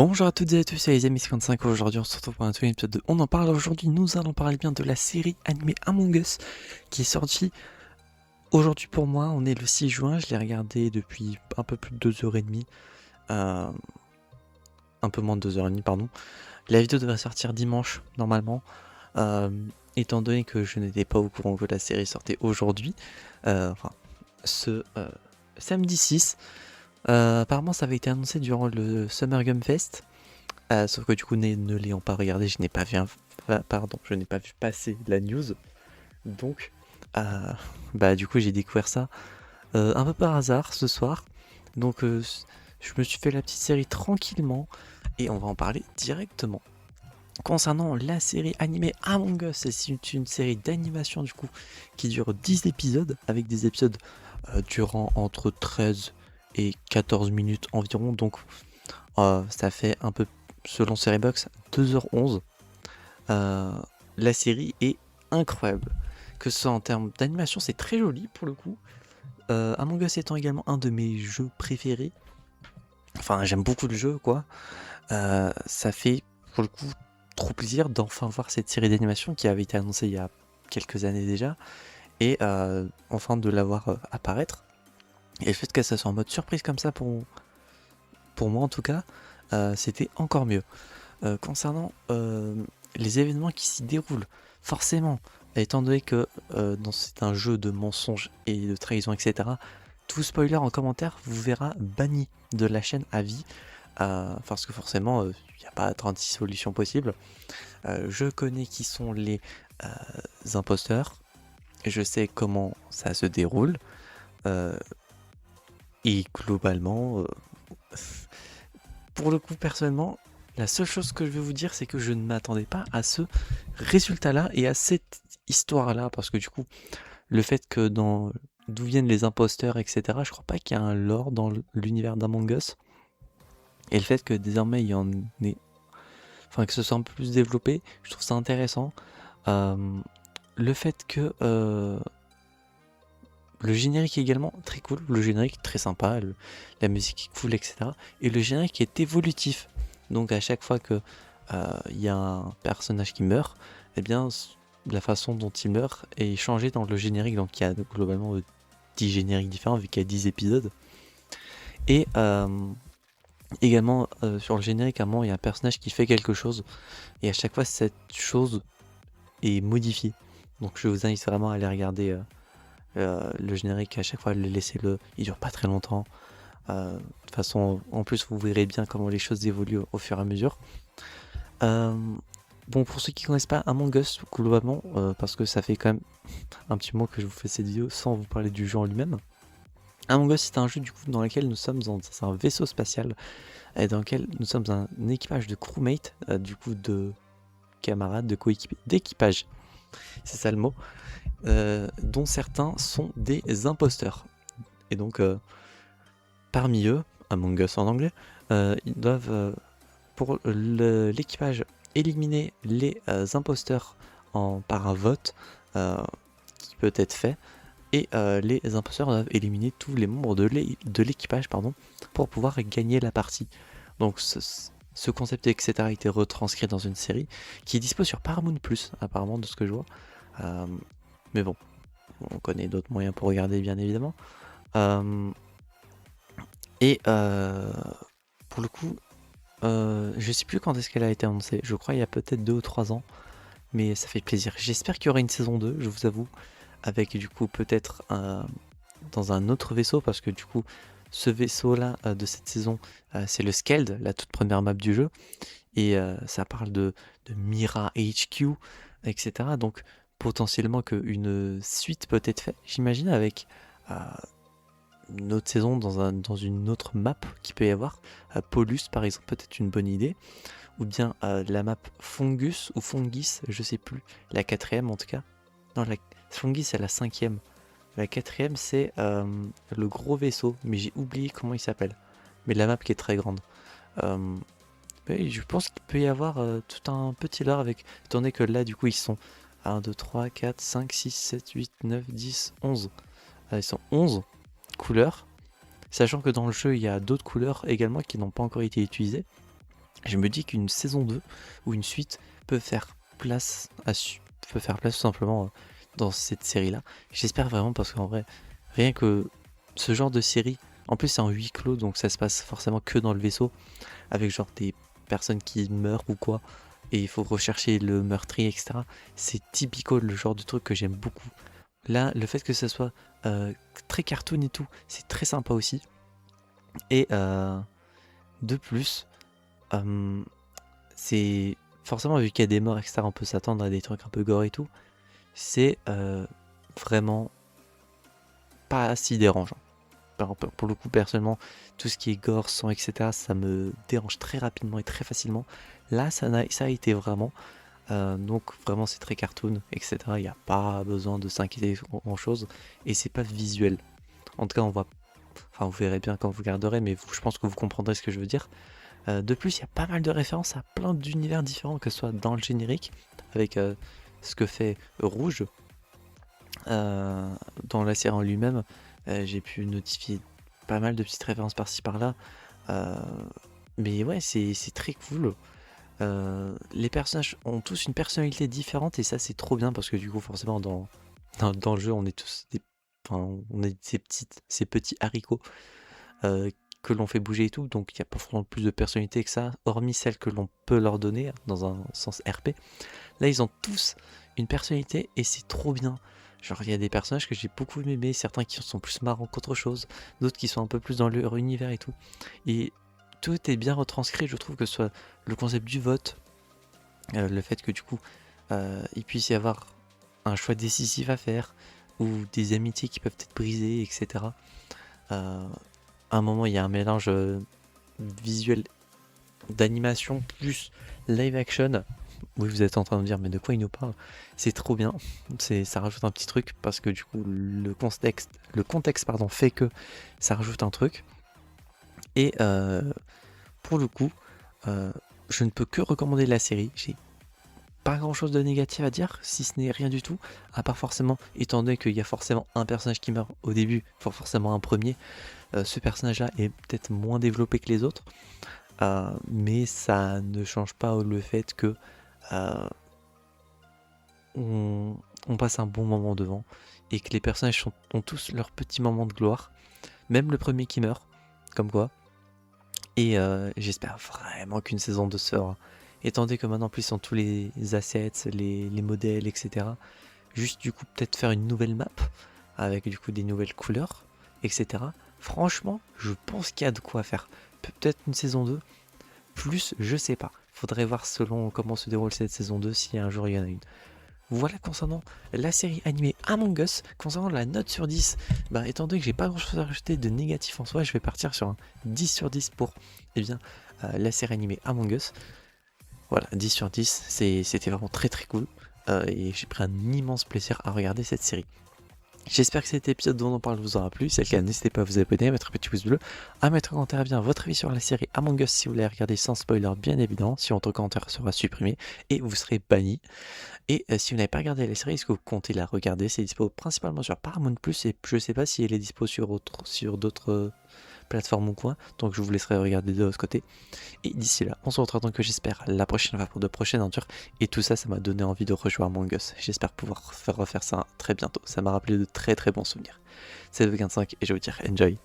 Bonjour à toutes et à tous, c'est les amis 55. Aujourd'hui on se retrouve pour un nouvel épisode de On en parle. Aujourd'hui nous allons parler bien de la série animée Among Us qui est sortie aujourd'hui pour moi. On est le 6 juin, je l'ai regardé depuis un peu plus de 2h30, un peu moins de 2h30 pardon. La vidéo devrait sortir dimanche normalement, étant donné que je n'étais pas au courant que la série sortait aujourd'hui, ce samedi 6. Apparemment ça avait été annoncé durant le Summer Game Fest, sauf que du coup ne l'ayant pas regardé, je n'ai pas vu passer la news. Donc du coup j'ai découvert ça un peu par hasard ce soir. Donc je me suis fait la petite série tranquillement et on va en parler directement. Concernant la série animée Among Us, c'est une série d'animation du coup qui dure 10 épisodes, avec des épisodes durant entre 13 et 14 minutes environ, donc ça fait un peu, selon Seriebox, 2h11. La série est incroyable, que ce soit en termes d'animation, c'est très joli pour le coup. Among Us étant également un de mes jeux préférés, enfin j'aime beaucoup le jeu quoi. Ça fait pour le coup trop plaisir d'enfin voir cette série d'animation qui avait été annoncée il y a quelques années déjà, et enfin de la voir apparaître. Et le fait que ça soit en mode surprise comme ça pour moi en tout cas, c'était encore mieux. Concernant les événements qui s'y déroulent, forcément, étant donné que c'est un jeu de mensonges et de trahison, etc., tout spoiler en commentaire vous verra banni de la chaîne à vie, parce que forcément, il n'y a pas 36 solutions possibles. Je connais qui sont les imposteurs, je sais comment ça se déroule, et globalement, pour le coup, personnellement, la seule chose que je vais vous dire, c'est que je ne m'attendais pas à ce résultat-là et à cette histoire-là, parce que du coup, le fait que d'où viennent les imposteurs, etc., je crois pas qu'il y a un lore dans l'univers d'Among Us, et le fait que désormais il y en ait, enfin que ce soit un peu plus développé, je trouve ça intéressant. Le fait que le générique est également très cool, le générique très sympa, la musique est cool, etc. Et le générique est évolutif. Donc à chaque fois que y a un personnage qui meurt, eh bien la façon dont il meurt est changée dans le générique. Donc il y a globalement 10 génériques différents vu qu'il y a 10 épisodes. Et également sur le générique, à un moment il y a un personnage qui fait quelque chose. Et à chaque fois cette chose est modifiée. Donc je vous invite vraiment à aller regarder le générique, à chaque fois laissez-le, il dure pas très longtemps. De toute façon, en plus vous verrez bien comment les choses évoluent au fur et à mesure. Bon, pour ceux qui connaissent pas Among Us globalement, parce que ça fait quand même un petit moment que je vous fais cette vidéo sans vous parler du jeu en lui-même. Among Us, c'est un jeu du coup dans lequel nous sommes dans un vaisseau spatial et dans lequel nous sommes un équipage de crewmates, du coup de camarades, de coéquipiers, d'équipage, c'est ça le mot, dont certains sont des imposteurs. Et donc parmi eux, Among Us en anglais, ils doivent pour l'équipage éliminer les imposteurs par un vote qui peut être fait, et les imposteurs doivent éliminer tous les membres de l'équipage pour pouvoir gagner la partie. Donc ce concept etc. a été retranscrit dans une série qui est dispo sur Paramount+, apparemment, de ce que je vois. Mais bon, on connaît d'autres moyens pour regarder bien évidemment. Et pour le coup, je sais plus quand est-ce qu'elle a été annoncée, je crois il y a peut-être 2 ou 3 ans, mais ça fait plaisir. J'espère qu'il y aura une saison 2, je vous avoue, avec du coup peut-être dans un autre vaisseau, parce que du coup ce vaisseau-là de cette saison, c'est le Skeld, la toute première map du jeu, et ça parle de Mira HQ, etc. Donc potentiellement qu'une suite peut être faite, j'imagine, avec une autre saison dans une autre map qui peut y avoir. Polus par exemple, peut-être une bonne idée. Ou bien la map Fungus ou Fungis, je sais plus. La 4ème en tout cas. Non, la Fungis c'est la 5ème. La 4ème c'est le gros vaisseau, mais j'ai oublié comment il s'appelle. Mais la map qui est très grande. Je pense qu'il peut y avoir tout un petit lore avec. Étant donné que là du coup ils sont 1, 2, 3, 4, 5, 6, 7, 8, 9, 10, 11. Ils sont 11 couleurs, sachant que dans le jeu il y a d'autres couleurs également qui n'ont pas encore été utilisées. je me dis qu'une saison 2 ou une suite peut faire place peut faire place tout simplement dans cette série-là. J'espère vraiment parce qu'en vrai, rien que ce genre de série, en plus c'est en huis clos donc ça se passe forcément que dans le vaisseau avec genre des personnes qui meurent ou quoi et il faut rechercher le meurtrier etc. C'est typico le genre de truc que j'aime beaucoup. Là, le fait que ça soit très cartoon et tout, c'est très sympa aussi. Et de plus, c'est forcément vu qu'il y a des morts, etc. On peut s'attendre à des trucs un peu gore et tout. C'est vraiment pas si dérangeant. Pour le coup, personnellement, tout ce qui est gore, sang, etc., ça me dérange très rapidement et très facilement. Là, ça a été vraiment. Donc vraiment, c'est très cartoon, etc. Il n'y a pas besoin de s'inquiéter grand chose. Et c'est pas visuel. En tout cas, vous verrez bien quand vous regarderez, mais je pense que vous comprendrez ce que je veux dire. De plus, il y a pas mal de références à plein d'univers différents, que ce soit dans le générique, avec ce que fait Rouge. Dans la série en lui-même, j'ai pu notifier pas mal de petites références par-ci par-là. Mais ouais, c'est très cool. Les personnages ont tous une personnalité différente et ça c'est trop bien parce que du coup forcément dans le jeu on est tous on est ces petits haricots que l'on fait bouger et tout, donc il n'y a pas forcément plus de personnalité que ça, hormis celle que l'on peut leur donner dans un sens RP. Là ils ont tous une personnalité et c'est trop bien. Genre il y a des personnages que j'ai beaucoup aimé, certains qui sont plus marrants qu'autre chose, d'autres qui sont un peu plus dans leur univers et tout. Et tout est bien retranscrit, je trouve, que ce soit le concept du vote, le fait que du coup il puisse y avoir un choix décisif à faire, ou des amitiés qui peuvent être brisées, etc. À un moment il y a un mélange visuel d'animation plus live action. Oui, vous êtes en train de me dire mais de quoi il nous parle? C'est trop bien, ça rajoute un petit truc parce que du coup le contexte pardon, fait que ça rajoute un truc. Et pour le coup, je ne peux que recommander la série. J'ai pas grand chose de négatif à dire, si ce n'est rien du tout, à part forcément, étant donné qu'il y a forcément un personnage qui meurt au début, forcément un premier, ce personnage-là est peut-être moins développé que les autres, mais ça ne change pas le fait que on passe un bon moment devant et que les personnages ont tous leur petit moment de gloire, même le premier qui meurt, comme quoi. Et j'espère vraiment qu'une saison 2 se fera. Étant donné que maintenant en plus ils ont tous les assets, les modèles, etc. Juste du coup peut-être faire une nouvelle map avec du coup des nouvelles couleurs, etc. Franchement, je pense qu'il y a de quoi faire. Peut-être une saison 2, plus je sais pas. Faudrait voir selon comment se déroule cette saison 2 si un jour il y en a une. Voilà concernant la série animée Among Us. Concernant la note sur 10, étant donné que j'ai pas grand chose à rajouter de négatif en soi, je vais partir sur un 10 sur 10 pour la série animée Among Us. Voilà, 10 sur 10, c'était vraiment très très cool. Et j'ai pris un immense plaisir à regarder cette série. J'espère que cet épisode dont on parle vous aura plu. Si c'est le cas, n'hésitez pas à vous abonner, à mettre un petit pouce bleu, à mettre en commentaire bien votre avis sur la série Among Us si vous l'avez regardé sans spoiler, bien évidemment. Si votre commentaire sera supprimé et vous serez banni. Et si vous n'avez pas regardé la série, est-ce que vous comptez la regarder? C'est dispo principalement sur Paramount+, et je sais pas si elle est dispo sur d'autres plateformes ou quoi. Donc je vous laisserai regarder de votre côté. Et d'ici là, on se retrouve donc j'espère la prochaine fois pour de prochaines aventures. Et tout ça, ça m'a donné envie de rejouer à Among Us. J'espère pouvoir refaire ça très bientôt. Ça m'a rappelé de très très bons souvenirs. C'est le 25 et je vous dis enjoy.